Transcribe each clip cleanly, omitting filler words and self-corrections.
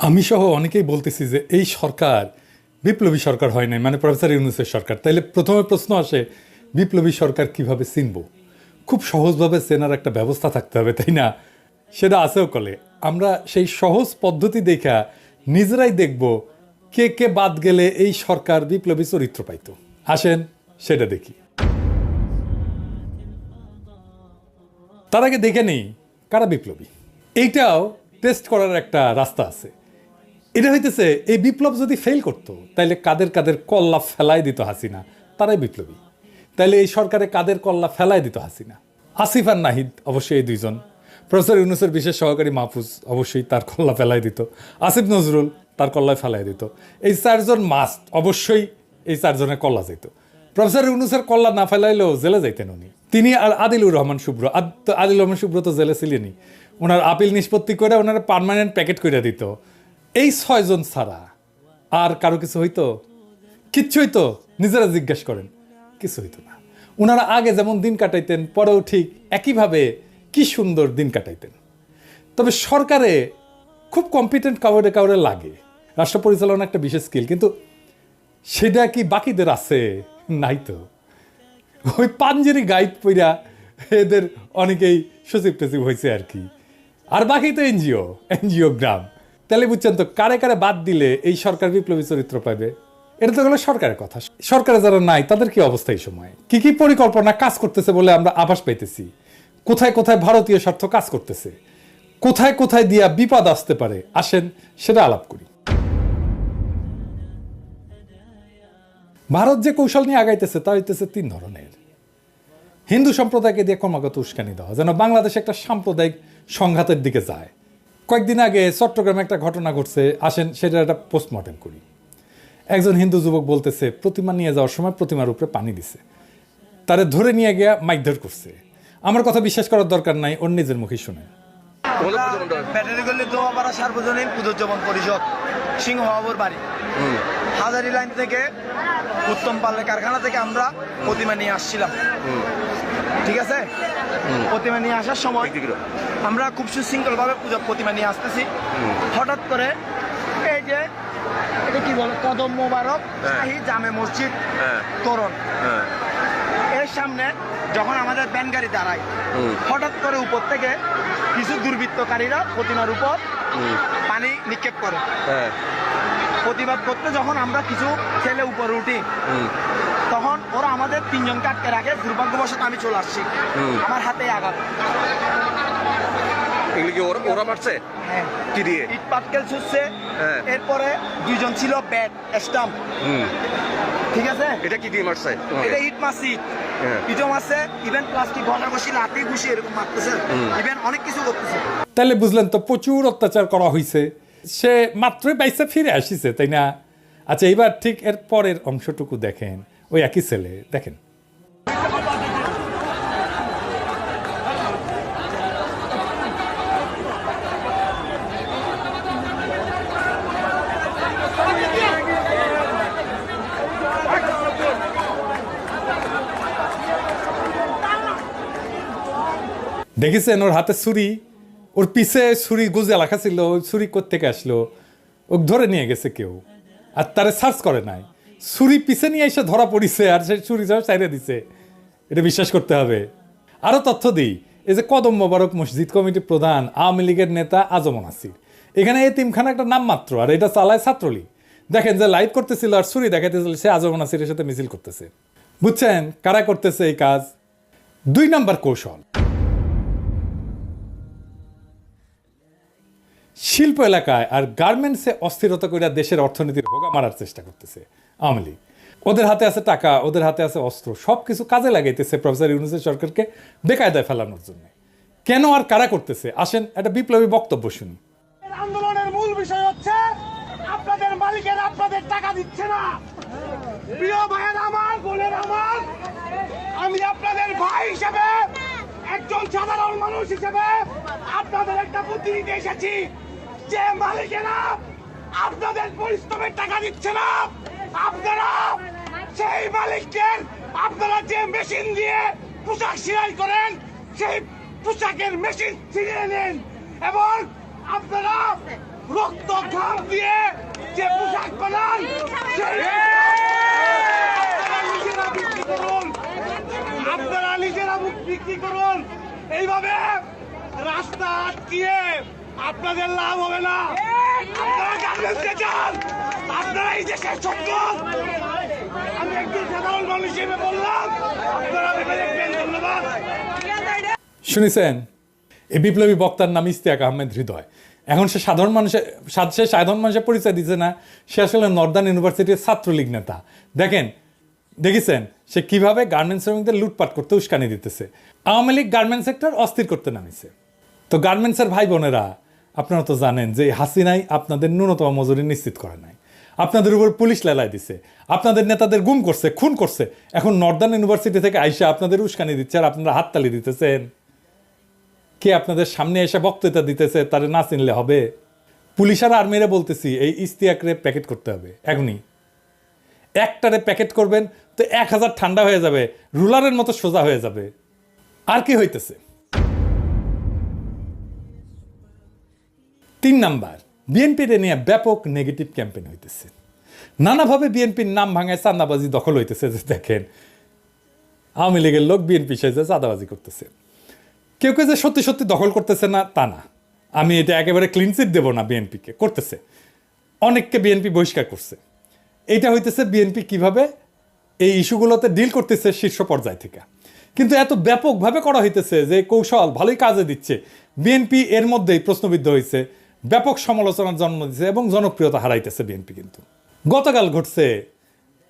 আমি সহ অনেকেই বলতেছি যে এই সরকার বিপ্লবী সরকার হয় নাই, মানে প্রফেসর ইউনূসের সরকার। তাইলে প্রথমে প্রশ্ন আসে, বিপ্লবী সরকার কিভাবে চিনব? খুব সহজভাবে চেনার একটা ব্যবস্থা থাকতে হবে, তাই না? সেটা আছেও কলে। আমরা সেই সহজ পদ্ধতি দেখা নিজেরাই দেখব কে কে বাদ গেলে এই সরকার বিপ্লবী চরিত্র পাইত। আসেন সেটা দেখি। তার আগে দেখে নেই কারা বিপ্লবী। এইটাও টেস্ট করার একটা রাস্তা আছে। এটা হইতেছে, এই বিপ্লব যদি ফেল করতো তাইলে কাদের কাদের কল্লা ফেলাই দিত হাসিনা, তারাই বিপ্লবী। তাইলে এই সরকারে কাদের কল্লা ফেলাই দিত হাসিনা? আসিফ আর নাহিদ অবশ্যই এই দুইজন। প্রফেসর ইউনূসের বিশেষ সহকারী মাহফুজ অবশ্যই তার কল্লা ফেলাই দিত। আসিফ নজরুল তার কল্লায় ফেলাই দিত। এই চারজন মাস্ট, অবশ্যই এই চারজনের কল্লা যেত। প্রফেসর ইউনূসের কল্লা না ফেলাইলেও জেলে যাইতেন উনি। তিনি আর আদিলুর রহমান শুভ্র, আদিল রহমান শুভ্র তো জেলে ছিলেনই। ওনার আপিল নিষ্পত্তি করে ওনার পার্মানেন্ট প্যাকেট করে দিত। এই ছয়জন ছাড়া আর কারো কিছু হইতো? কিচ্ছু হইতো? নিজেরা জিজ্ঞেস করেন, কিছু হইতো না। ওনারা আগে যেমন দিন কাটাইতেন, পরেও ঠিক একইভাবে কি সুন্দর দিন কাটাইতেন। তবে সরকারে খুব কম্পিটেন্ট কাউরে কাউরে লাগে। রাষ্ট্র পরিচালনা একটা বিশেষ স্কিল, কিন্তু সেটা কি বাকিদের আছে? নাই তো। ওই পাঞ্জেরি গাইড পইরা এদের অনেকেই সচিব টচিব হয়েছে আর কি। আর বাকি তো এনজিও গ্রাম। তাহলে বুঝছেন তো, কারে কারে বাদ দিলে এই সরকার বিপ্লবী চরিত্র পাবে? এটা তো গেলো সরকারের কথা। সরকারে যারা নাই তাদের কি অবস্থা এই সময়? কি কি পরিকল্পনা কাজ করতেছে বলে আমরা আভাস পাইতেছি? কোথায় কোথায় ভারতীয় স্বার্থ কাজ করতেছে? কোথায় কোথায় দিয়া বিপদ আসতে পারে? আসেন সেটা আলাপ করি। ভারত যে কৌশল নিয়ে আগাইতেছে তা হইতেছে তিন ধরনের। হিন্দু সম্প্রদায়কে দিয়ে ক্রমাগত উস্কানি দেওয়া, যেন বাংলাদেশ একটা সাম্প্রদায়িক সংঘাতের দিকে যায়। কয়েকদিন আগে চট্টগ্রামে একটা ঘটনা ঘটছে, আসেন সেটা একটা পোস্টমর্টেম করি। একজন হিন্দু যুবক বলতেছে প্রতিমা নিয়ে যাওয়ার সময় প্রতিমার উপরে পানি দিছে, তারে ধরে নিয়ে গিয়া মারধর করছে। আমার কথা বিশ্বাস করার দরকার নাই, ওর নিজের মুখে শুনে। ব্যাটারিগল্লি দোয়াপাড়া সার্বজনীন পুজোজ্জীবন পরিষদ সিংহবাবুর বাড়ি হাজারি লাইন থেকে উত্তম পাল্লে কারখানা থেকে আমরা প্রতিমা নিয়ে আসছিলাম। ঠিক আছে, প্রতিমা নিয়ে আসার সময় আমরা খুব সুশৃঙ্খল ভাবে প্রতিমা নিয়ে আসতেছি। হঠাৎ করে এই যে এটা কি বলে, কদম মোবারক শাহী জামে মসজিদ তোরণ, এর সামনে যখন আমাদের ব্যান গাড়ি দাঁড়ায়, হঠাৎ করে উপর থেকে কিছু দুর্বৃত্তকারীরা প্রতিমার উপর পানি নিক্ষেপ করে। প্রতিবাদ করতে যখন আমরা কিছু ছেলে উপরে উঠি, তখন ওরা আমাদের তিনজনকে আটকে রাখে। দুর্ভাগ্যবশত আমি চলে আসছি, আমার হাতে আঘাত। ওরা মারছে? হ্যাঁ, কি দিয়ে? ইট পাটকেল ছুটছে। এরপরে দুইজন ছিল ব্যাট স্টাম্প। ঠিক আছে, এটা কি দিয়ে মারছে? এটা ইট মারছি, ইটও মারছে, ইভেন প্লাস্টিক ঘষা ঘষি লাঠি ঘুষি এরকম মারতেছে, ইভেন অনেক কিছু করতেছে। তাহলে বুঝলেন তো, প্রচুর অত্যাচার করা হয়েছে। সে মাত্রই বাইসে ফিরে আসিছে, তাই না? আচ্ছা, এইবার ঠিক এর পরের অংশটুকু দেখেন। ওই একই ছেলে, দেখেন। দেখেছেন ওর হাতে ছুরি, ওর পিছে ছুরি গুজে লেখা ছিল। ওই ছুরি কোত্থেকে আসলো? ও ধরে নিয়ে গেছে কেউ, আর তারে সার্চ করে নাই। ছুরি পিছে নিয়ে এসে ধরা পড়িছে, আর সেই ছুরি সব চাইরে দিছে। এটা বিশ্বাস করতে হবে। আরও তথ্য দিই, এই যে কদম মোবারক মসজিদ কমিটির প্রধান আওয়ামী লীগের নেতা আজম নাসির, এখানে এতিমখানা একটা নাম মাত্র, আর এটা চালায় ছাত্রলীগ। দেখেন যে লাইভ করতেছিল আর ছুরি দেখাইতেছিল, সে আজম নাসিরের সাথে মিছিল করতেছে। বুঝছেন কারা করতেছে এই কাজ? 2 নাম্বার কৌশল। শিল্প এলাকায় আর গার্মেন্টসে অস্থিরতা করে দেশের অর্থনীতির হোগা মারার চেষ্টা করতেছে আওয়ামী লীগ। ওদের হাতে আছে টাকা, ওদের হাতে আছে অস্ত্র, সবকিছু কাজে লাগাইতেছে প্রফেসর ইউনূসের সরকারকে বেকায়দায় ফেলানোর জন্য। কেন আর কারা করতেছে? আসেন একটা বিপ্লবী বক্তব্য শুনি। আন্দোলনের মূল বিষয় হচ্ছে আপনাদের মালিকের আপনাদের টাকা দিচ্ছে না। প্রিয় ভাইয়ের আমার, বোনের আমার, আমি আপনাদের ভাই হিসেবে, একজন সাধারণ মানুষ হিসেবে আপনাদের একটা বুদ্ধি দিতে এসেছি যে মালিকেরা আপনাদের পরিশ্রমের টাকা দিচ্ছে না। আপনারা সেই মালিকদের, আপনারা যে মেশিন দিয়ে পোশাক সেলাই করেন, সেই পোশাকের মেশিন ছিনিয়ে নেন এবং আপনারা রক্ত ঘাম দিয়ে যে পোশাক বানান সেই আপনারা নিজেরা বিক্রি করুন, আপনারা নিজেরা বিক্রি করুন। এইভাবে রাস্তা আটকিয়ে আপনাদের লাভ হবে না। আপনারা গার্মেন্টসে যান, আপনারা এই দেশের সম্পদ। আমি একজন সাধারণ মানুষ হিসেবে বললাম, আপনারা ভেবে দেখবেন। ধন্যবাদ। শুনেছেন, এই বিপ্লবী বক্তার নাম ইশতিয়াক আহমেদ হৃদয়। এখন সে সাধারণ মানুষের পরিচয় দিচ্ছে না, সে আসলে নর্দার্ন ইউনিভার্সিটির ছাত্রলীগ নেতা। দেখেছেন সে কিভাবে গার্মেন্টস শ্রমিকদের লুটপাট করতে উস্কানি দিতেছে। আওয়ামী লীগ গার্মেন্টস সেক্টর অস্থির করতে নামিছে। তো গার্মেন্টসের ভাই বোনেরা, আপনারা তো জানেন যে হাসিনাই আপনাদের ন্যূনতম মজুরি নিশ্চিত করে নাই, আপনাদের উপর পুলিশ লেলাই দিছে, আপনাদের নেতাদের গুম করছে, খুন করছে। এখন নর্দার্ন ইউনিভার্সিটি থেকে আইসা আপনাদের উস্কানি দিচ্ছে আর আপনারা হাততালি দিতেছেন। কে আপনাদের সামনে এসে বক্তৃতা দিতেছে তারে না চিনলে হবে? পুলিশ আর আর্মিরা বলতেছি এই ইশতিয়াকরে প্যাকেট করতে হবে এখনই। একটারে প্যাকেট করবেন তো 1000 ঠান্ডা হয়ে যাবে, রুলারের মতো সোজা হয়ে যাবে। আর কি হইতেছে? 3 নাম্বার, বিএনপির নিয়ে ব্যাপক নেগেটিভ ক্যাম্পেইন হইতেছে। নানাভাবে বিএনপির নাম ভাঙায় চাঁদাবাজি দখল হইতেছে। যে দেখেন আওয়ামী লীগের লোক বিএনপি সাইজে চাঁদাবাজি করতেছে। কেউ কেউ যে সত্যি সত্যি দখল করতেছে না তা না, আমি এটা একেবারে ক্লিনচিট দেবো না। বিএনপিকে করতেছে, অনেককে বিএনপি বহিষ্কার করছে। এইটা হইতেছে বিএনপি কিভাবে এই ইস্যুগুলোতে ডিল করতেছে শীর্ষ পর্যায় থেকে। কিন্তু এত ব্যাপকভাবে করা হইতেছে যে কৌশল ভালোই কাজে দিচ্ছে। বিএনপি এর মধ্যেই প্রশ্নবিদ্ধ হয়েছে, ব্যাপক সমালোচনার জন্ম দিচ্ছে এবং জনপ্রিয়তা হারাইতেছে বিএনপি। কিন্তু গতকাল ঘটছে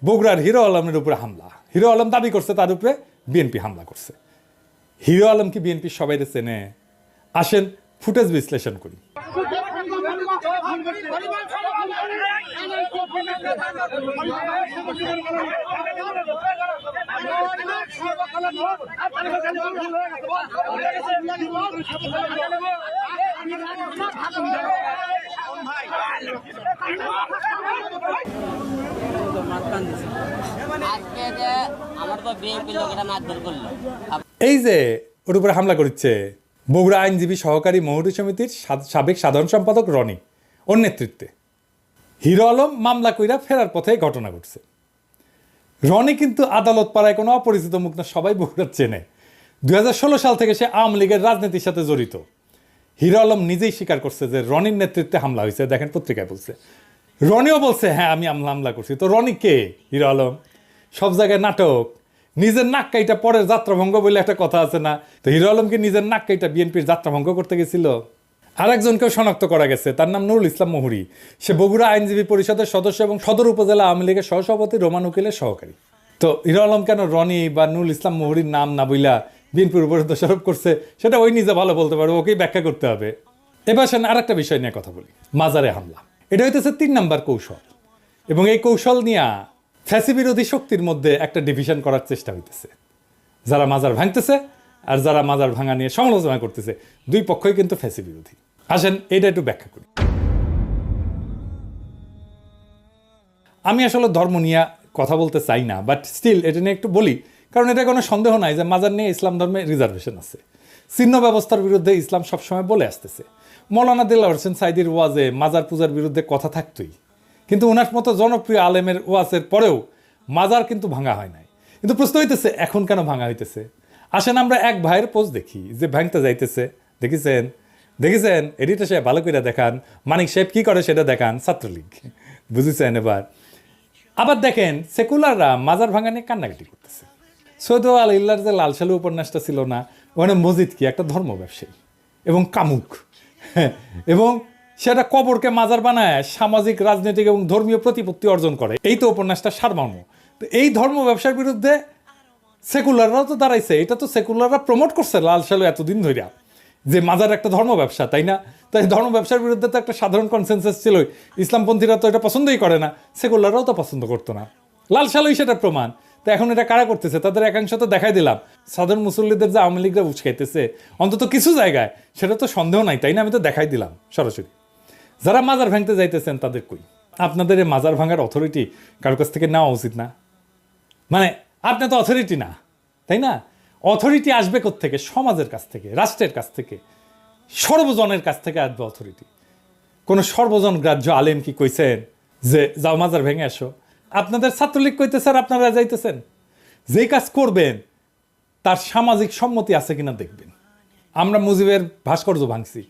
বগুড়ার হিরো আলমের উপরে হামলা। হিরো আলম দাবি করছে তার উপরে বিএনপি হামলা করছে। হিরো আলম কি বিএনপি সবাই চেনে? আসেন ফুটেজ বিশ্লেষণ করি। এই যে ওর উপরে হামলা করছে বগুড়া আইনজীবী সহকারী মহড়ি সমিতির সাবেক সাধারণ সম্পাদক রনি, ওর নেতৃত্বে। হিরো আলম মামলা কইরা ফেরার পথে ঘটনা ঘটছে। রনি কিন্তু আদালত পাড়ায় কোনো অপরিচিত মুখ না, সবাই বগুড়ার চেনে। 2016 সাল থেকে সে আওয়ামী লীগের রাজনীতির সাথে জড়িত। হিরো আলম নিজেই স্বীকার করছে যে রনির নেতৃত্বে হামলা হয়েছে। দেখেন পত্রিকায় বলছে, রনিও বলছে হ্যাঁ আমি হামলা করছি। তো রনি কে? হিরো আলম সব জায়গায় নাটক। নিজের নাক কাইটা পরের যাত্রাভঙ্গ বলে একটা কথা আছে না? তো হিরো আলম কি নিজের নাক কাইটা বিএনপির যাত্রাভঙ্গ করতে গেছিল? আর একজনকেও শনাক্ত করা গেছে, তার নাম নুরুল ইসলাম মুহুরী। সে বগুড়া আইনজীবী পরিষদের সদস্য এবং সদর উপজেলা আওয়ামী লীগের সহসভাপতি রোমান উকিলের সহকারী। তো হিরো আলম কেন রনি বা নুরুল ইসলাম মুহুরীর নাম না বইলা বিএনপির উপরে দোষারোপ করছে সেটা ওই নিজে ভালো বলতে পারবে, ওকেই ব্যাখ্যা করতে হবে। এবার সেন আর একটা বিষয় নিয়ে কথা বলি, মাজারে হামলা। এটা হইতেছে 3 নাম্বার কৌশল, এবং এই কৌশল নিয়ে ফ্যাসি বিরোধী শক্তির মধ্যে একটা ডিভিশন করার চেষ্টা হইতেছে। যারা মাজার ভাঙতেছে আর যারা মাজার ভাঙা নিয়ে সমালোচনা করতেছে, দুই পক্ষই কিন্তু ফ্যাসি বিরোধী। আসেন এটা একটু ব্যাখ্যা করি। আমি আসলে ধর্ম নিয়ে কথা বলতে চাই না, বাট স্টিল এটা নিয়ে একটু বলি, কারণ এটা কোনো সন্দেহ নাই যে মাজার নিয়ে ইসলাম ধর্মে রিজার্ভেশন আছে। চিহ্ন ব্যবস্থার বিরুদ্ধে ইসলাম সবসময় বলে আসতেছে। মৌলানা দিলওয়ার হোসেন সাইদির ওয়াজে মাজার পূজার বিরুদ্ধে কথা থাকতোই, কিন্তু ওনার মতো জনপ্রিয় আলেমের ওয়াজের পরেও মাজার কিন্তু ভাঙা হয় নাই। কিন্তু প্রশ্ন হইতেছে এখন কেন ভাঙা হইতেছে? আসেন আমরা এক ভাইয়ের পোস্ট দেখি যে ভাঙতে যাইতেছে। দেখেছেন এডিটর সাহেব ভালো করে দেখান, মানিক সাহেব কি করে সেটা দেখান, ছাত্রলীগ। বুঝেছেন? আবার দেখেন সেকুলাররা মাজার ভাঙা নিয়ে কান্নাকাটি করতেছে। সৈয়দ আল-ইল্লার যে লাল সালু উপন্যাসটা ছিল না, ওখানে মসজিদ কি একটা ধর্ম ব্যবসায়ী এবং কামুক, এবং সেটা কবরকে মাজার বানায় সামাজিক, রাজনৈতিক এবং ধর্মীয় প্রতিপত্তি অর্জন করে। এই তো উপন্যাসটা সারমর্ম। তো এই ধর্ম ব্যবসার বিরুদ্ধে সেকুলাররাও তো দাঁড়াইছে। এটা তো সেকুলাররা প্রমোট করছে লাল সালু এতদিন ধরে, যে মাজার একটা ধর্ম ব্যবসা, তাই না? তাই ধর্ম ব্যবসার বিরুদ্ধে তো একটা সাধারণ কনসেনসাস ছিল। ইসলামপন্থীরা তো এটা পছন্দই করে না, সেকুলাররাও তো পছন্দ করতো না। লাল সালুই সেটা প্রমাণ। তো এখন এটা কারা করতেছে? তাদের একাংশ তো দেখাই দিলাম। সাধারণ মুসল্লিদের যে আওয়ামী লীগরা উস্কাইতেছে অন্তত কিছু জায়গায়, সেটা তো সন্দেহ নাই, তাই না? আমি তো দেখাই দিলাম সরাসরি। যারা মাজার ভাঙতে যাইতেছেন তাদের কই? আপনাদের এই মাজার ভাঙার অথরিটি কারোর কাছ থেকে নেওয়া উচিত না? মানে আপনি তো অথরিটি না, তাই না? অথরিটি আসবে কোত্থেকে? সমাজের কাছ থেকে, রাষ্ট্রের কাছ থেকে, সর্বজনের কাছ থেকে আসবে অথরিটি। কোনো সর্বজন গ্রাহ্য আলেম কি কইছেন যে যাও মাজার ভেঙে আসো? আপনাদের ছাত্রলীগ কইতেছে আর আপনারা যাইতেছেন। যেই কাজ করবেন তার সামাজিক সম্মতি আছে কিনা দেখবেন। আমরা মুজিবের ভাস্কর্য ভাঙছি,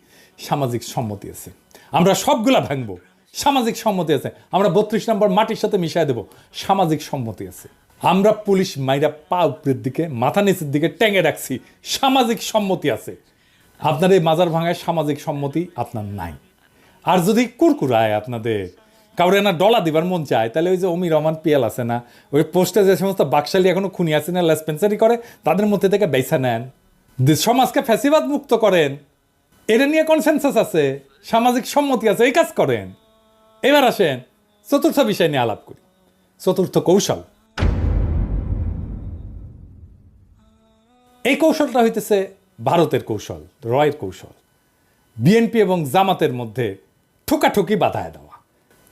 সামাজিক সম্মতি আছে। আমরা সবগুলা ভাঙবো, সামাজিক সম্মতি আছে। আমরা 32 নম্বর মাটির সাথে মিশাই দেব, সামাজিক সম্মতি আছে। আমরা পুলিশ মাইরা পা উপরের দিকে মাথা নিচের দিকে টেঙে রাখছি, সামাজিক সম্মতি আছে। আপনার এই মাজার ভাঙায় সামাজিক সম্মতি আপনার নাই। আর যদি কুরকুরায় আপনাদের কাউরে না ডলা দিবার মন চায়, তাহলে ওই যে অমি রহমান পিয়াল আছে না, ওই পোস্টে যে সমস্ত বাকশালী এখনো খুনি আছে না, লেসপেন্সারি করে, তাদের মধ্যে থেকে বেসা নেন, সমাজকে ফ্যাসিবাদ মুক্ত করেন। এটা নিয়ে কনসেনসাস আছে, সামাজিক সম্মতি আছে, এই কাজ করেন। এবার আসেন চতুর্থ বিষয় নিয়ে আলাপ করি, চতুর্থ কৌশল। এই কৌশলটা হইতেছে ভারতের কৌশল, রয়ের কৌশল। বিএনপি এবং জামাতের মধ্যে ঠোকাঠুকি বাধায় দেওয়া।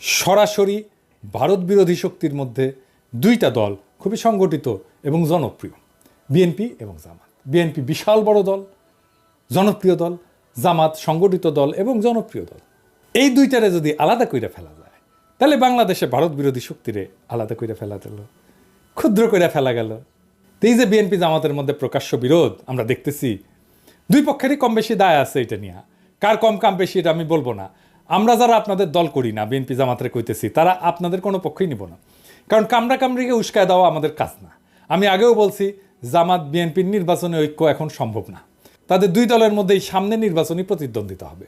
সরাসরি ভারত বিরোধী শক্তির মধ্যে দুইটা দল খুবই সংগঠিত এবং জনপ্রিয়, বিএনপি এবং জামাত। বিএনপি বিশাল বড় দল, জনপ্রিয় দল, জামাত সংগঠিত দল এবং জনপ্রিয় দল। এই দুইটারে যদি আলাদা করে ফেলা যায়, তাহলে বাংলাদেশে ভারত বিরোধী শক্তিরে আলাদা করে ফেলা গেল, ক্ষুদ্র করে ফেলা গেল। এই যে বিএনপি জামাতের মধ্যে প্রকাশ্য বিরোধ আমরা দেখতেছি, দুই পক্ষেরই কম বেশি দায় আছে এটা নিয়ে। কার কম কাম বেশি এটা আমি বলবো না। আমরা যারা আপনাদের দল করি না, বিএনপি জামাতের কইতেছি, তারা আপনাদের কোনো পক্ষই নিব না, কারণ কামড়া কামড়িকে উস্কায় দেওয়া আমাদের কাজ না। আমি আগেও বলছি, জামাত বিএনপির নির্বাচনে ঐক্য এখন সম্ভব না। তাদের দুই দলের মধ্যেই সামনে নির্বাচনী প্রতিদ্বন্দ্বিতা হবে,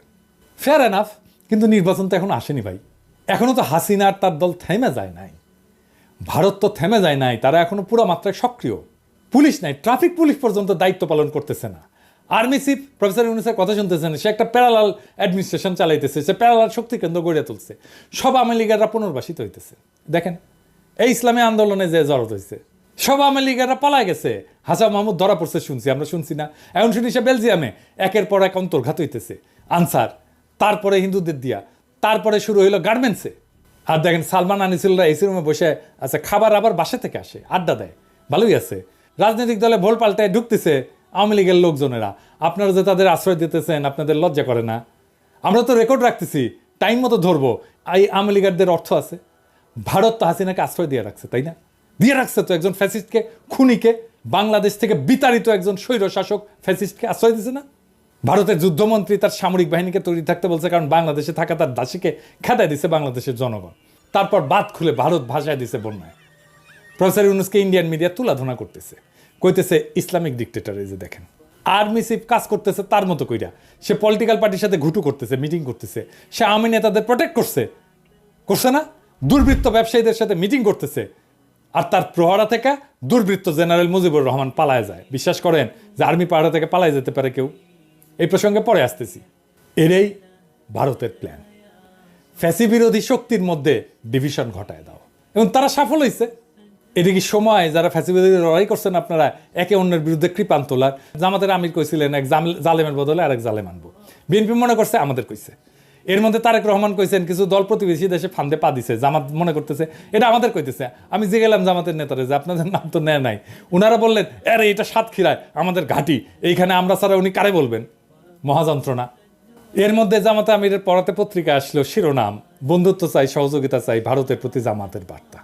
ফেয়ার এনাফ। কিন্তু নির্বাচন তো এখন আসেনি ভাই। এখনও তো হাসিনা আর তার দল থেমে যায় নাই, ভারত তো থেমে যায় নাই, তারা এখনো পুরো মাত্রায় সক্রিয়। পুলিশ নাই, ট্রাফিক পুলিশ পর্যন্ত দায়িত্ব পালন করতেছে না। আর্মি চিফ প্রফেসর ইউনূসের কথা শুনতেছেন, সে একটা প্যারালাল অ্যাডমিনিস্ট্রেশন চালাইতেছে, সে প্যারালাল শক্তি কেন্দ্র গড়ে তুলছে। সব আওয়ামী লীগাররা পুনর্বাসিত হইতেছে। দেখেন এই ইসলামী আন্দোলনে যে জড়ত হয়েছে, সব আওয়ামী লীগাররা পালায় গেছে। হাসান মাহমুদ ধরা পড়ছে শুনছি, আমরা শুনছি না? এখন শুনি সে বেলজিয়ামে একের পর এক অন্তর্ঘাত হইতেছে, আনসার, তারপরে হিন্দুদের দিয়া, তারপরে শুরু হইলো গার্মেন্টসে। আর দেখেন সালমান আনিসুলরা এসি রুমে বসে আছে, খাবার আবার বাসা থেকে আসে, আড্ডা দেয়, ভালোই আছে। রাজনৈতিক দলে ভোল পাল্টায় ঢুকতেছে আওয়ামী লীগের লোকজনেরা। আপনারা যে তাদের আশ্রয় দিতেছেন, আপনাদের লজ্জা করে না? আমরা তো রেকর্ড রাখতেছি, টাইম মতো ধরবো। এই আওয়ামী লীগারদের অর্থ আছে। ভারত তো হাসিনাকে আশ্রয় দিয়ে রাখছে, তাই না? দিয়ে রাখছে তো, একজন ফ্যাসিস্টকে, খুনিকে, বাংলাদেশ থেকে বিতাড়িত একজন স্বৈর শাসক ফ্যাসিস্টকে আশ্রয় দিছে না? ভারতের যুদ্ধমন্ত্রী তার সামরিক বাহিনীকে তৈরি থাকতে বলছে, কারণ বাংলাদেশে থাকা তার দাসীকে খেদায় দিছে বাংলাদেশের জনগণ। তারপর বাদ খুলে ভারত ভাষায় দিছে বন্যায়। প্রফেসর ইউনূসকে ইন্ডিয়ান মিডিয়া তুলাধনা করতেছে, কইতেছে ইসলামিক ডিক্টেটর। এই যে দেখেন, আর্মি চিফ কাজ করতেছে তার মতো কইরা, সে পলিটিক্যাল পার্টির সাথে ঘুটু করতেছে, মিটিং করতেছে, সে আওয়ামী নেতাদের প্রোটেক্ট করছে না? দুর্বৃত্ত ব্যবসায়ীদের সাথে মিটিং করতেছে, আর তার প্রহরা থেকে দুর্বৃত্ত জেনারেল মুজিবুর রহমান পালায় যায়। বিশ্বাস করেন যে আর্মি পাহাড়া থেকে পালায় যেতে পারে কেউ? এই প্রসঙ্গে পরে আসতেছি। এরই ভারতের প্ল্যান, ফ্যাসি বিরোধী শক্তির মধ্যে ডিভিশন ঘটায় দাও, এবং তারা সফল হয়েছে। এদিকে সময় যারা ফ্যাসিবাদী লড়াই করছেন, আপনারা একে অন্যের বিরুদ্ধে কৃপান তোলার। জামাতের আমির কইছিলেন এক জালেমের বদলে আরেক জালেম আনবো, বিএনপি মনে করছে আমাদের কইছে। এর মধ্যে তারেক রহমান কইছেন কিছু দল প্রতিবেশী দেশে ফান্দে পা দিছে, জামাত মনে করতেছে এটা আমাদের কইতেছে। আমি যে গেলাম জামাতের নেতারা, যে আপনাদের নাম তো নেয় নাই। ওনারা বললেন আরে এটা সাতক্ষীরায় আমাদের ঘাঁটি, এইখানে আমরা ছাড়া উনি কারে বলবেন? মহাযন্ত্রণা। এর মধ্যে জামাতে আমিরের পড়াতে পত্রিকা আসলো, শিরোনাম বন্ধুত্ব চাই, সহযোগিতা চাই, ভারতের প্রতি জামাতের বার্তা।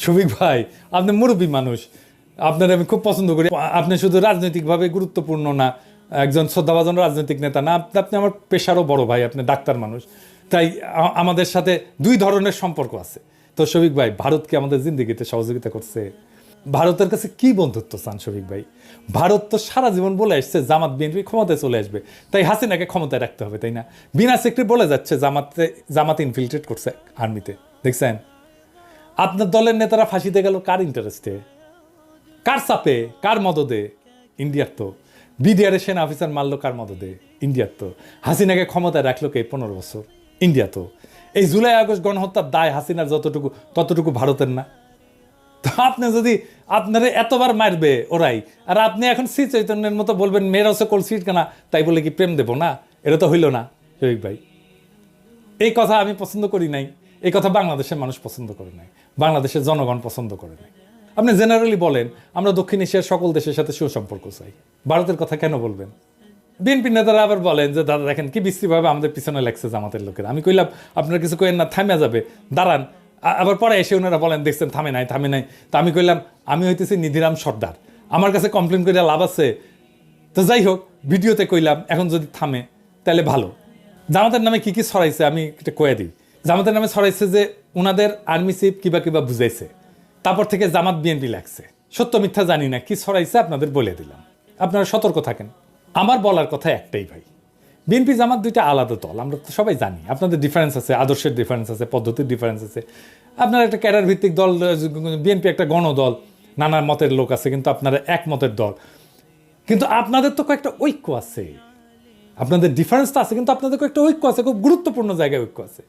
শফিক ভাই, আপনি মুরব্বী মানুষ, আপনার আমি খুব পছন্দ করি। আপনি শুধু রাজনৈতিকভাবে গুরুত্বপূর্ণ না, একজন শ্রদ্ধাভাজন রাজনৈতিক নেতা না, আপনি আমার পেশারও বড় ভাই, আপনি ডাক্তার মানুষ। তাই আমাদের সাথে দুই ধরনের সম্পর্ক আছে। তো শফিক ভাই, ভারত কি আমাদের জিন্দগিতে সহযোগিতা করছে? ভারতের কাছে কি বন্ধুত্ব চান শফিক ভাই? ভারত তো সারা জীবন বলে আসছে জামাত বিএনপি ক্ষমতায় চলে আসবে, তাই হাসিনাকে ক্ষমতায় রাখতে হবে, তাই না? বিনা সেক্রেটারি বলে যাচ্ছে জামাত ইনফিল্ট্রেট করছে আর্মিতে। দেখছেন আপনার দলের নেতারা ফাঁসিতে গেল কার ইন্টারেস্টে, কার চাপে, কার মদদে? ইন্ডিয়ার তো। বিডিআর সেনা অফিসার মারলো কার মদদে? ইন্ডিয়ার তো। হাসিনাকে ক্ষমতায় রাখলো কে 15 বছর? ইন্ডিয়া তো। এই জুলাই আগস্ট গণহত্যার দায় হাসিনার যতটুকু, ততটুকু ভারতের না? তো আপনি যদি আপনারা এতবার মারবে ওরাই, আর আপনি এখন শ্রী চৈতন্যের মতো বলবেন মেয়ের হচ্ছে কোল সিট কেনা, তাই বলে কি প্রেম দেবো না? এটা তো হইল না শফিক ভাই। এই কথা আমি পছন্দ করি নাই, এই কথা বাংলাদেশের মানুষ পছন্দ করে নাই, বাংলাদেশের জনগণ পছন্দ করে নাই। আপনি জেনারেলি বলেন আমরা দক্ষিণ এশিয়ার সকল দেশের সাথে সুসম্পর্ক চাই, ভারতের কথা কেন বলবেন? বিএনপি নেতারা আবার বলেন যে দাদা দেখেন কি বিশ্রীভাবে আমাদের পিছনে লাগছে জামাতের লোকেরা। আমি কইলাম আপনারা কিছু কইেন না, থামে যাবে, দাঁড়ান। আবার পরে এসে ওনারা বলেন দেখছেন থামে নাই। তা আমি কইলাম আমি হইতেছি নিধিরাম সর্দার, আমার কাছে কমপ্লেন করে লাভ আছে? তো যাই হোক, ভিডিওতে কইলাম এখন যদি থামে তাহলে ভালো। জামাতের নামে কি ছড়াইছে আমি এটা কয়ে দিই। জামাতের নামে ছড়াইছে যে ওনাদের আর্মি চিফ কিবা বুঝাইছে, তারপর থেকে জামাত বিএনপি লাগছে। সত্য মিথ্যা জানি না, কি ছড়াইছে আপনাদের বলে দিলাম, আপনারা সতর্ক থাকেন। আমার বলার কথা একটাই ভাই, বিএনপি জামাত দুইটা আলাদা দল, আমরা তো সবাই জানি। আপনাদের ডিফারেন্স আছে, আদর্শের ডিফারেন্স আছে, পদ্ধতির ডিফারেন্স আছে। আপনারা একটা ক্যাডার ভিত্তিক দল, বিএনপি একটা গণদল, নানা মতের লোক আছে, কিন্তু আপনারা এক মতের দল। কিন্তু আপনাদের তো কয়েকটা ঐক্য আছে, আপনাদের ডিফারেন্স তো আছে, কিন্তু আপনাদের কয়েকটা ঐক্য আছে, খুব গুরুত্বপূর্ণ জায়গায় ঐক্য আছে।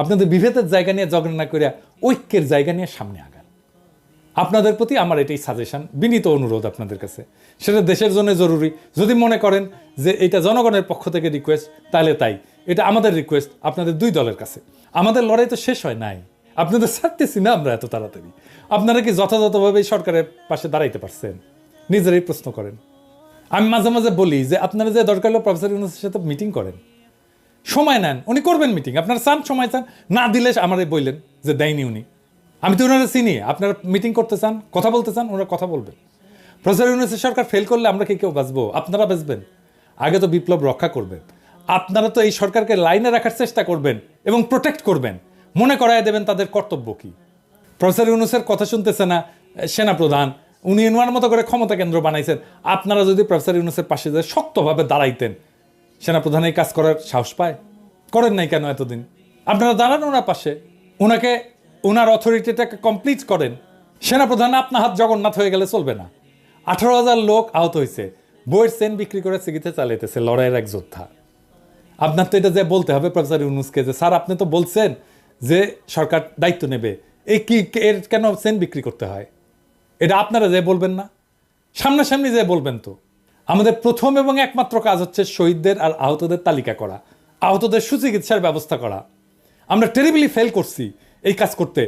আপনাদের বিভেদের জায়গা নিয়ে ঝগড়া না করিয়া ঐক্যের জায়গা নিয়ে সামনে আগান। আপনাদের প্রতি আমার এটাই সাজেশন, বিনীত অনুরোধ আপনাদের কাছে। সেটা দেশের জন্য জরুরি। যদি মনে করেন যে এটা জনগণের পক্ষ থেকে রিকোয়েস্ট, তাহলে তাই। এটা আমাদের রিকোয়েস্ট আপনাদের দুই দলের কাছে। আমাদের লড়াই তো শেষ হয় নাই, আপনাদের ছাড়তেছি না আমরা এত তাড়াতাড়ি। আপনারা কি যথাযথভাবে সরকারের পাশে দাঁড়াইতে পারছেন? নিজেরাই প্রশ্ন করেন। আমি মাঝে মাঝে বলি যে আপনারা যে দরকার হলো প্রফেসর ইউনূসের সাথে মিটিং করেন, সময় নেন, উনি করবেন মিটিং। আপনারা চান, সময় চান, না দিলে আমারে বললেন যে দেয়নি উনি। আমি তো ওনারা চিনি। আপনারা মিটিং করতে চান, কথা বলতে চান, ওনারা কথা বলবেন। প্রফেসর ইউনূসের সরকার ফেল করলে আমরা কি কেউ বাঁচবো? আপনারা বাঁচবেন। আগে তো বিপ্লব রক্ষা করবেন। আপনারা তো এই সরকারকে লাইনে রাখার চেষ্টা করবেন এবং প্রোটেক্ট করবেন, মনে করায় দেবেন তাদের কর্তব্য কি। প্রফেসর ইউনূসের কথা শুনতেছে না সেনাপ্রধান, উনি ওনার মতো করে ক্ষমতা কেন্দ্র বানাইছেন। আপনারা যদি প্রফেসর ইউনূসের পাশে যে শক্তভাবে দাঁড়াইতেন, সেনাপ্রধান এই কাজ করার সাহস পায়? করেন নাই কেন এতদিন? আপনারা দাঁড়ান ওনার পাশে, ওনাকে, ওনার অথরিটিটাকে কমপ্লিট করেন। সেনাপ্রধান আপনার হাত জগন্নাথ হয়ে গেলে চলবে না। 18,000 লোক আহত হয়েছে, বইয়ের চেন বিক্রি করে চিকিৎসা চালাইতেছে লড়াইয়ের এক যোদ্ধা। আপনার তো এটা যে বলতে হবে প্রফেসর ইউনূসকে যে স্যার আপনি তো বলছেন যে সরকার দায়িত্ব নেবে, এই কি এর কেন চেন বিক্রি করতে হয়? এটা আপনারা যে বলবেন না, সামনাসামনি যে বলবেন। তো আমাদের প্রথম এবং একমাত্র কাজ হচ্ছে শহীদদের আর আহতদের তালিকা করা, আহতদের সুচিকিৎসার ব্যবস্থা করা। আমরা টেরিবলি ফেল করছি এই কাজ করতে।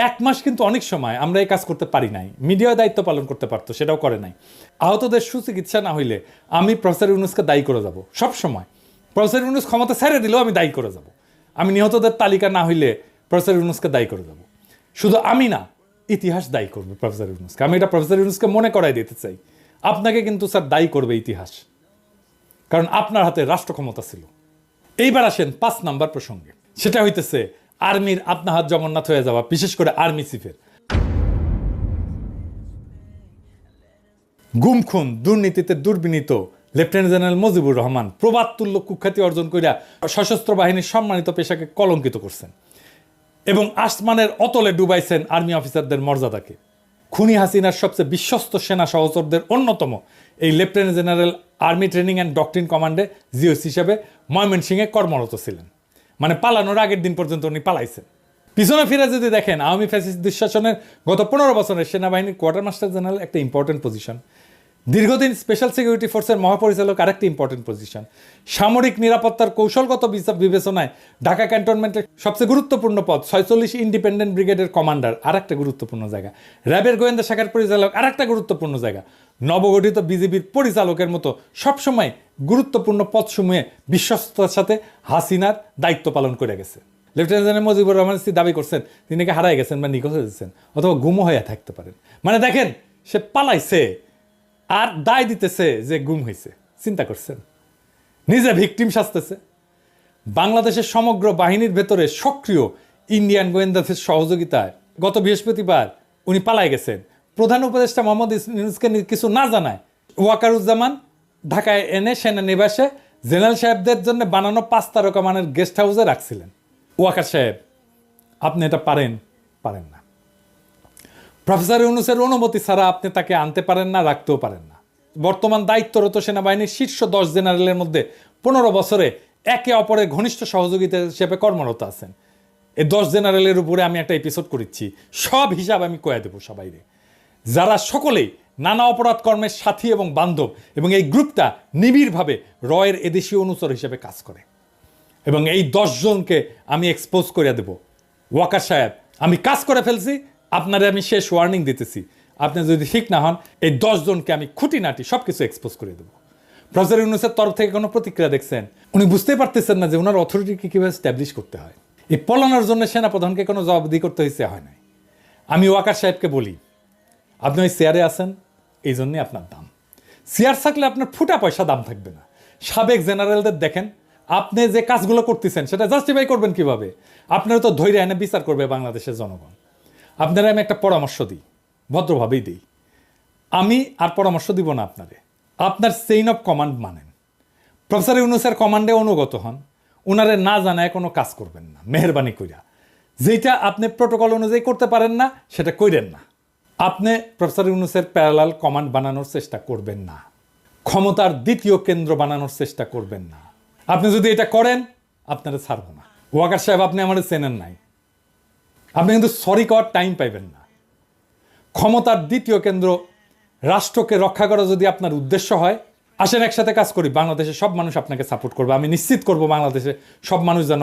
1 মাস কিন্তু অনেক সময় আমরা এই কাজ করতে পারি নাই। মিডিয়া দায়িত্ব পালন করতে পারতো, সেটাও করে নাই। আহতদের সুচিকিৎসা না হইলে আমি প্রফেসর ইউনূসকে দায়ী করে যাব সব সময়। প্রফেসর ইউনূস ক্ষমতা ছেড়ে দিলেও আমি দায়ী করে যাব। আমি নিহতদের তালিকা না হইলে প্রফেসর ইউনূসকে দায়ী করে যাব। শুধু আমি না, ইতিহাস দায়ী করবে প্রফেসর ইউনূসকে। আমি এটা প্রফেসর ইউনূসকে মনে করাই দিতে চাই। আপনাকে কিন্তু স্যার দায়ী করবে ইতিহাস, কারণ আপনার হাতে রাষ্ট্র ক্ষমতা ছিল। এইবার আসেন 5 নাম্বার প্রসঙ্গে, সেটা হইতেছে আর্মির আপনার হাত জগন্নাথ হয়ে যাওয়া, বিশেষ করে আর্মি চিফের। গুম খুন দুর্নীতিতে দুর্বিনীত লেফটেন্যান্ট জেনারেল মুজিবুর রহমান প্রবাদ তুল্য কুখ্যাতি অর্জন করিয়া সশস্ত্র বাহিনীর সম্মানিত পেশাকে কলঙ্কিত করছেন এবং আসমানের অতলে ডুবাইছেন আর্মি অফিসারদের মর্যাদাকে। খুনি হাসিনার সবচেয়ে বিশ্বস্ত সেনা সহচরদের অন্যতম এই lieutenant general army training and doctrine কমান্ডে জিওসি হিসেবে ময়মনসিংহে কর্মরত ছিলেন। মানে পালানোর আগের দিন পর্যন্ত উনি পালাইছেন। পিছনে ফিরে যদি দেখেন, আওয়ামী ফ্যাসিস্ট দুঃশাসনের গত 15 বছরের সেনাবাহিনীর কোয়ার্টার মাস্টার জেনারেল একটা ইম্পর্টেন্ট পজিশন, দীর্ঘদিন স্পেশাল সিকিউরিটি ফোর্সের মহাপরিচালক আরেকটি ইম্পর্টেন্ট পজিশন, সামরিক নিরাপত্তার কৌশলগত বিবেচনায় ঢাকা ক্যান্টনমেন্টের সবচেয়ে গুরুত্বপূর্ণ পদ 46 ইন্ডিপেন্ডেন্ট ব্রিগেডের কমান্ডার আরেকটা গুরুত্বপূর্ণ জায়গা, র্যাবের গোয়েন্দা শাখার পরিচালক আরেকটা গুরুত্বপূর্ণ জায়গা, নবগঠিত বিজিবির পরিচালকের মতো সবসময় গুরুত্বপূর্ণ পদসমূহে বিশ্বস্ততার সাথে হাসিনার দায়িত্ব পালন করে গেছে। লেফটেন্যান্ট জেনারেল মুজিবুর রহমান দাবি করছেন তিনি নাকি হারাই গেছেন বা নিখোঁজ হয়েছেন অথবা গুমও হয়ে থাকতে পারেন। মানে দেখেন, সে পালাইছে আর দায় দিতেছে যে গুম হয়েছে। চিন্তা করছেন, নিজে ভিকটিম সাজতেছে। বাংলাদেশের সমগ্র বাহিনীর ভেতরে সক্রিয় ইন্ডিয়ান গোয়েন্দাদের সহযোগিতায় গত বৃহস্পতিবার উনি পালাই গেছেন। প্রধান উপদেষ্টা মোহাম্মদ ইউনূসকে কিছু না জানায় ওয়াকারুজ্জামান ঢাকায় এনে সেনানিবাসে জেনারেল সাহেবদের জন্য বানানো 5 তারকা মানের গেস্ট হাউসে রাখছিলেন। ওয়াকার সাহেব, আপনি এটা পারেন না। প্রফেসর ইউনূসের অনুমতি ছাড়া আপনি তাকে আনতে পারেন না, রাখতেও পারেন না। বর্তমান দায়িত্বরত সেনাবাহিনীর শীর্ষ 10 জেনারেলের মধ্যে 15 বছরে একে অপরের ঘনিষ্ঠ সহযোগিতা হিসেবে কর্মরত আছেন। এই 10 জেনারেলের উপরে আমি একটা এপিসোড করেছি, সব হিসাব আমি কয়ে দেবো সবাইরে, যারা সকলেই নানা অপরাধ কর্মের সাথী এবং বান্ধব, এবং এই গ্রুপটা নিবিড়ভাবে রয়ের এদেশীয় অনুচর হিসেবে কাজ করে। এবং এই 10 জনকে আমি এক্সপোজ করে দেব। ওয়াকার সাহেব, আমি কাজ করে ফেলছি, আপনারে আমি শেষ ওয়ার্নিং দিতেছি, আপনি যদি ঠিক না হন এই 10 জনকে আমি খুঁটিনাটি সব কিছু এক্সপোজ করে দেব। প্রফেসর ইউনূসের তরফ থেকে কোনো প্রতিক্রিয়া দেখছেন? উনি বুঝতেই পারতেছেন না যে ওনার অথরিটিকে কীভাবে স্ট্যাবলিশ করতে হয়। এই পলানোর জন্য সেনাপ্রধানকে কোনো জবাবদিহি করতে হয়েছে হয় নাই। আমি ওয়াকার সাহেবকে বলি, আপনি ওই চেয়ারে আছেন, এই জন্যই আপনার দাম। চেয়ার থাকলে আপনার ফুটা পয়সা দাম থাকবে না। সাবেক জেনারেলদের দেখেন, আপনি যে কাজগুলো করতেছেন সেটা জাস্টিফাই করবেন কিভাবে? আপনারা তো ধৈর্য এনে বিচার করবে বাংলাদেশের জনগণ। আপনারা আমি একটা পরামর্শ দিই, ভদ্রভাবেই দিই। আমি আর পরামর্শ দিব না আপনারে। আপনার চেইন অফ কমান্ড মানেন, প্রফেসর ইউনূসের কমান্ডে অনুগত হন, ওনারে না জানায় কোনো কাজ করবেন না মেহেরবানি কইরা। যেটা আপনি প্রোটোকল অনুযায়ী করতে পারেন না সেটা কইরেন না। আপনি প্রফেসর ইউনূসের প্যারালাল কমান্ড বানানোর চেষ্টা করবেন না, ক্ষমতার দ্বিতীয় কেন্দ্র বানানোর চেষ্টা করবেন না। আপনি যদি এটা করেন আপনারা ছাড়ব না। ওয়াকার সাহেব, আপনি আমাদের চেনেন নাই, আপনি কিন্তু সরি করার টাইম পাইবেন না। ক্ষমতার দ্বিতীয় কেন্দ্র রাষ্ট্রকে রক্ষা করা যদি আপনার উদ্দেশ্য হয়, আসেন একসাথে কাজ করি। বাংলাদেশে সব মানুষ আপনাকে সাপোর্ট করবে, আমি নিশ্চিত করব বাংলাদেশে সব মানুষ যেন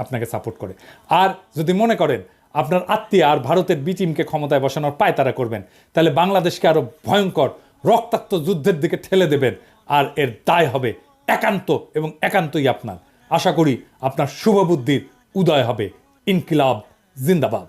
আপনাকে সাপোর্ট করে। আর যদি মনে করেন আপনার আত্মীয় আর ভারতের বি টিমকে ক্ষমতায় বসানোর পায়তারা করবেন, তাহলে বাংলাদেশকে আরো ভয়ঙ্কর রক্তাক্ত যুদ্ধের দিকে ঠেলে দেবেন, আর এর দায় হবে একান্ত এবং একান্তই আপনার। আশা করি আপনার শুভ বুদ্ধির উদয় হবে। ইনকিলাব জিন্দাবাদ।